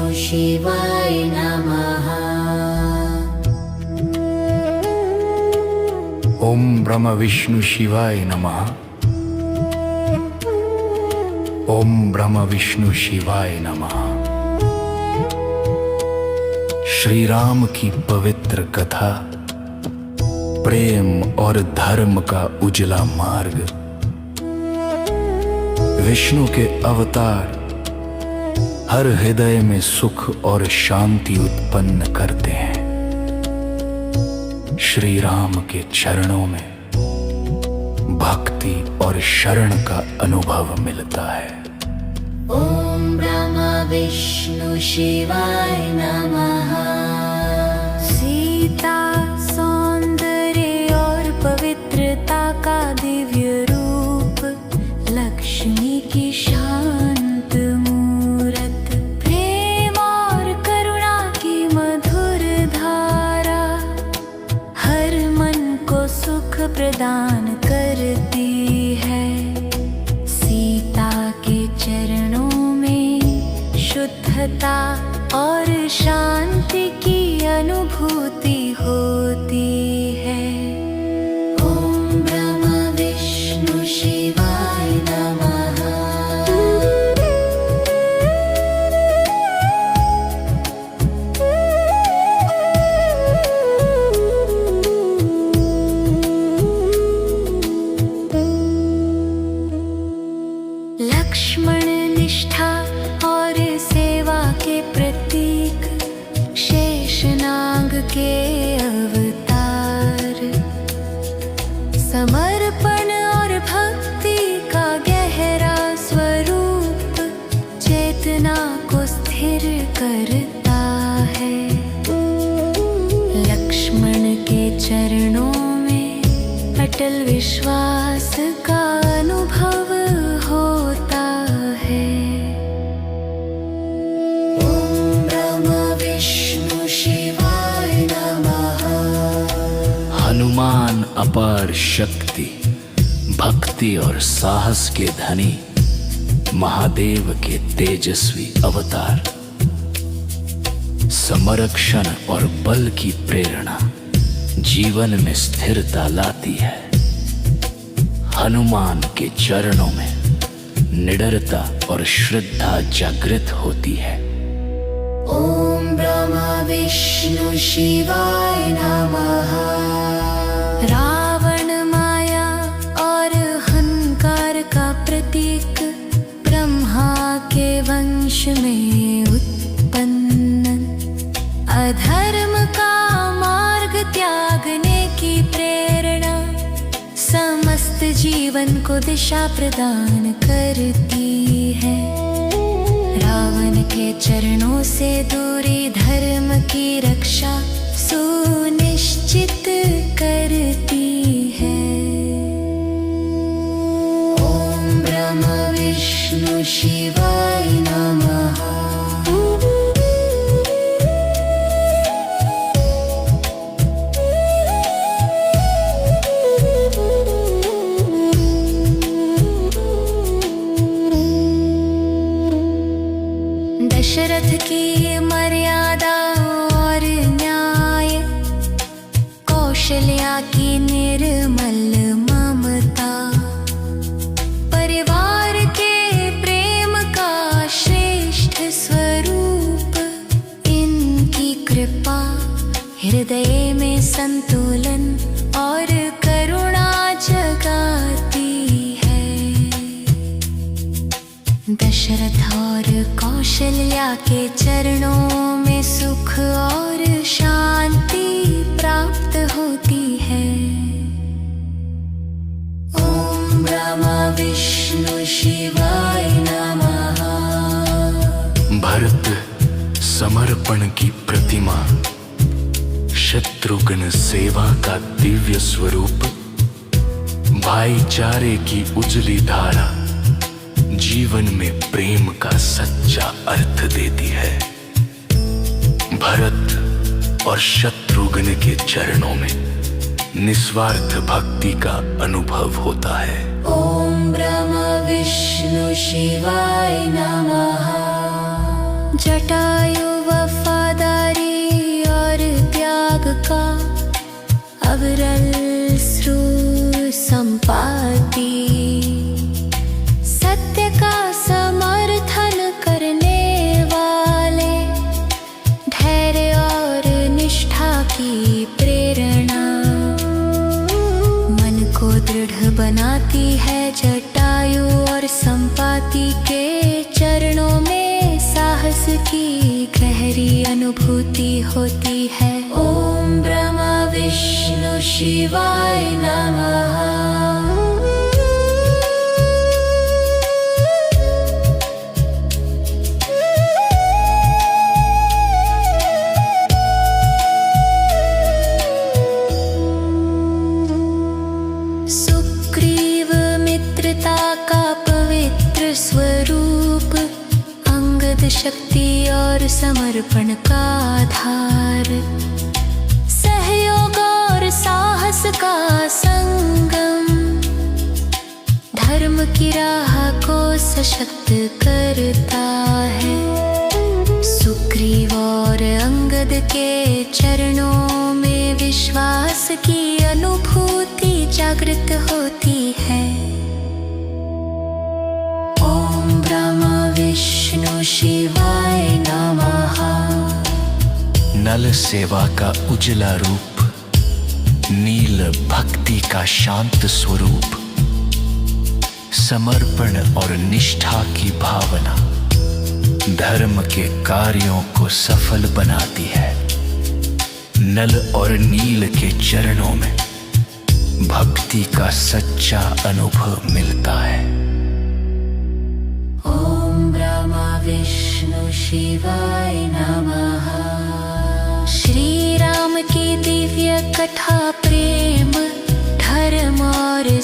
विष्णु शिवाय नमः। ओम ब्रह्म विष्णु शिवाय नमः। ओम ब्रह्म विष्णु शिवाय नमः। श्री राम की पवित्र कथा, प्रेम और धर्म का उजला मार्ग। विष्णु के अवतार हर हृदय में सुख और शांति उत्पन्न करते हैं। श्री राम के चरणों में भक्ति और शरण का अनुभव मिलता है। ओम ब्रह्म विष्णु शिवाय नमः। सीता सौंदर्य और पवित्रता का दिव्य रूप, लक्ष्मी की शांत मूरत, प्रेम और करुणा की मधुर धारा हर मन को सुख प्रदान करती है। सीता के चरणों में शुद्धता और शांति की अनुभूति होती है। ओम ब्रह्म विष्णु शिवाय नमः। लक्ष्मण निष्ठा और सेवा के प्रतीक, शेषनाग के अवतार, समर्पण और भक्ति का गहरा स्वरूप चेतना को स्थिर करता है। लक्ष्मण के चरणों में अटल विश्वास का अनुभव होता है। ओम ब्रह्म विष्णु शिवाय नमः। हनुमान अपार शक्ति, भक्ति और साहस के धनी, महादेव के तेजस्वी अवतार, समरक्षण और बल की प्रेरणा जीवन में स्थिरता लाती है। हनुमान के चरणों में निडरता और श्रद्धा जागृत होती है। ओम ब्रह्म विष्णु शिवाय नमः। रावण माया और अहंकार का प्रतीक, ब्रह्मा के वंश में उत्पन्न, अधर्म का मार्ग त्यागने की प्रेरणा समस्त जीवन को दिशा प्रदान करती है। रावण के चरणों से दूरी धर्म की रक्षा सुनिश्चित करती है। ओम ब्रह्म विष्णु शिवाय नमः। दशरथ की मर्यादा और न्याय, कौशल्या की निर्मल ममता, परिवार के प्रेम का श्रेष्ठ स्वरूप, इनकी कृपा हृदय में संतुलन और करुणा जगाती है। दशरथ और कौशल्या के चरणों में सुख और शांति प्राप्त होती है। ओम ब्रह्म विष्णु शिवाय नमः। भरत समर्पण की प्रतिमा, शत्रुघ्न सेवा का दिव्य स्वरूप, भाईचारे की उजली धारा जीवन में प्रेम का सच्चा अर्थ देती है। भरत और शत्रुघ्न के चरणों में निस्वार्थ भक्ति का अनुभव होता है। ओम ब्रह्म विष्णु शिवाय नमः। जटायु वफादारी और त्याग का, अविरल श्रू संपाति, सत्य का समर्थन करने वाले, धैर्य और निष्ठा की प्रेरणा, मन को दृढ़ बनाती है। जटायु और संपाति के चरणों में साहस की गहरी अनुभूति होती है। ॐ ब्रह्मा विष्णु शिवाय नमः। सुग्रीव मित्रता का पवित्र स्वरूप, अंगद शक्ति और समर्पण का आधार, सहयोग और साहस का संगम, धर्म की राह को सशक्त करता है। सुग्रीव और अंगद के चरणों में विश्वास की अनुभूति जागृत होती है। ॐ ब्रह्मा विष्णु शिवाय नमः। नल सेवा का उजला रूप, नील भक्ति का शांत स्वरूप, समर्पण और निष्ठा की भावना धर्म के कार्यों को सफल बनाती है। नल और नील के चरणों में भक्ति का सच्चा अनुभव मिलता है। ॐ ब्रह्मा विष्णु शिवाय नमः। श्री राम की दिव्य कथा प्रेम, धर्म और